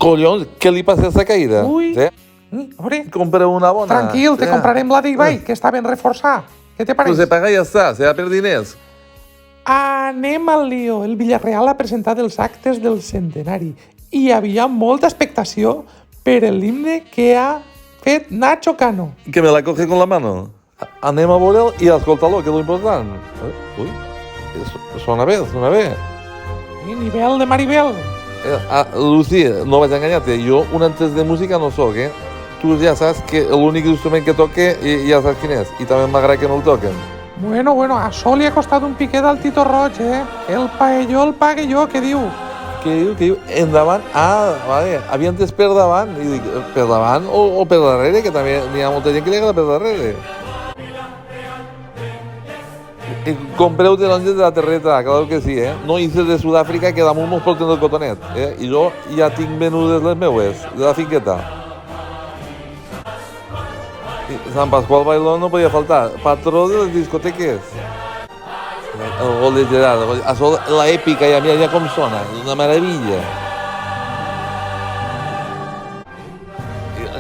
Collons, què li passa a esa caïda? Ui. Sí? A veure, Compra una bona. tranquil, te Sí. comprarem la d'Ibai, que està ben reforçada. Què te Pues pareix? se paga i ja està, serà per diners. Anem al lío. El Villarreal ha presentat els actes del centenari i hi havia molta expectació per l'himne que ha fet Nacho Cano. Que me la coge con la mano. Anem a veure'l i a escoltar-lo, que és l'important. Ui, sona bé, sona bé. I nivell de Maribel. Lucía, no vaig a enganyar-te, jo un entès de música no sóc, eh? Tu ja saps que l'únic instrument que toque ja saps quin és, i també m'agrada que no el toquen. Bueno, això li ha costat un piquet al Tito Roig, eh? El paelló el pague jo, què diu? Què diu? Endavant? Ah, vale, havia entès per davant. I dic, per davant o per darrere, que també n'hi ha molta gent que li agrada per darrere. Compreu taronges de la terreta, claro que sí, eh? No hice de Sud-àfrica, que damunt mos porten el cotonet, eh? I jo ja tinc venudes les meues, de la finqueta. I Sant Pasqual Bailón no podia faltar. Patró de les discoteques. El gol de Gerard, això, la èpica, ja mira com sona, és una meravella.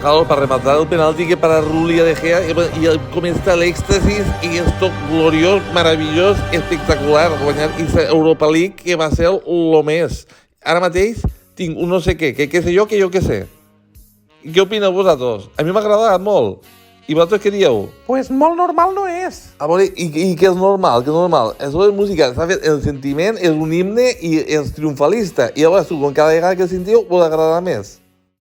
Claro, para rematar el penalti que para Rulli de Gea y comienza el éxtasis y esto gloriós, maravillós, espectacular, guanyar aquesta Europa League que va ser lo més. Ara mateix tinc un no sé què sé jo, que jo què sé. Què opineu vosaltres? A mi m'ha agradat molt. I vosaltres què dieu? Pues molt normal no és. A veure, i què és normal? Què és normal? Això és música, s'ha fet el sentiment, és un himne i és triomfalista. I llavors tu, com cada vegada que el sentiu, vos agrada més.